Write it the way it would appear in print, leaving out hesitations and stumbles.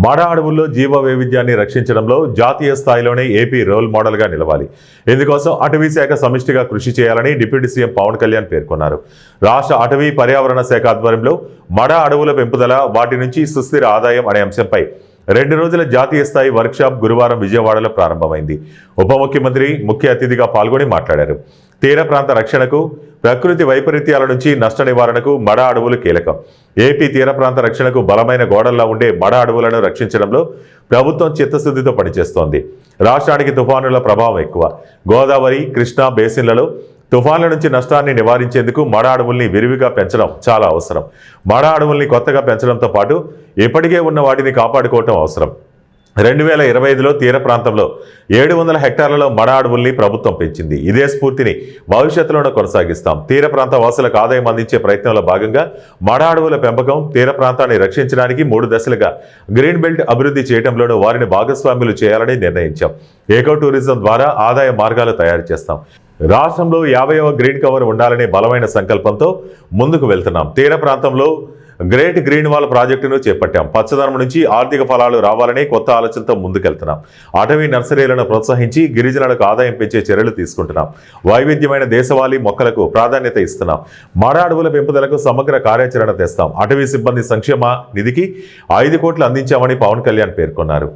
మడ అడవుల్లో జీవ వైవిధ్యాన్ని రక్షించడంలో జాతీయ స్థాయిలోనే ఏపీ రోల్ మోడల్గా నిలవాలి. ఇందుకోసం అటవీ శాఖ సమిష్టిగా కృషి చేయాలని డిప్యూటీ సీఎం పవన్ కళ్యాణ్ పేర్కొన్నారు. రాష్ట్ర అటవీ పర్యావరణ శాఖ ఆధ్వర్యంలో మడ అడవుల పెంపుదల, వాటి నుంచి సుస్థిర ఆదాయం అనే అంశంపై 2 రోజుల జాతీయ స్థాయి వర్క్షాప్ గురువారం విజయవాడలో ప్రారంభమైంది. ఉప ముఖ్యమంత్రి ముఖ్య అతిథిగా పాల్గొని మాట్లాడారు. తీర ప్రాంత రక్షణకు, ప్రకృతి వైపరీత్యాల నుంచి నష్ట నివారణకు మడ అడవులు కీలకం. ఏపీ తీర ప్రాంత రక్షణకు బలమైన గోడల్లా ఉండే మడ అడవులను రక్షించడంలో ప్రభుత్వం చిత్తశుద్ధితో పనిచేస్తోంది. రాష్ట్రానికి తుఫానుల ప్రభావం ఎక్కువ. గోదావరి, కృష్ణా బేసిన్లలో తుఫాన్ల నుంచి నష్టాన్ని నివారించేందుకు మడ అడవుల్ని విరివిగా పెంచడం చాలా అవసరం. మడ అడవుల్ని కొత్తగా పెంచడంతో పాటు ఇప్పటికే ఉన్న వాటిని కాపాడుకోవటం అవసరం. 2025లో తీర ప్రాంతంలో 700 హెక్టార్లలో మడ అడవుల్ని ప్రభుత్వం పెంచింది. ఇదే స్ఫూర్తిని భవిష్యత్తులోనూ కొనసాగిస్తాం. తీర ప్రాంత వాసులకు ఆదాయం అందించే ప్రయత్నంలో భాగంగా మడ అడవుల పెంపకం, తీర ప్రాంతాన్ని రక్షించడానికి 3 దశలుగా గ్రీన్ బెల్ట్ అభివృద్ధి చేయడంలోనూ వారిని భాగస్వాములు చేయాలని నిర్ణయించాం. ఏకో టూరిజం ద్వారా ఆదాయ మార్గాలు తయారు చేస్తాం. రాష్ట్రంలో 50వ గ్రీన్ కవర్ ఉండాలనే బలమైన సంకల్పంతో ముందుకు వెళ్తున్నాం. తీర ప్రాంతంలో గ్రేట్ గ్రీన్ వాల్ ప్రాజెక్టును చేపట్టాం. పచ్చదనం నుంచి ఆర్థిక ఫలాలు రావాలనే కొత్త ఆలోచనతో ముందుకెళ్తున్నాం. అటవీ నర్సరీలను ప్రోత్సహించి గిరిజనులకు ఆదాయం పెంచే చర్యలు తీసుకుంటున్నాం. వైవిధ్యమైన దేశవాళీ మొక్కలకు ప్రాధాన్యత ఇస్తున్నాం. మడ అడవుల పెంపుదలకు సమగ్ర కార్యాచరణ తెస్తాం. అటవీ సిబ్బంది సంక్షేమ నిధికి 5 కోట్లు అందించామని పవన్ కళ్యాణ్ పేర్కొన్నారు.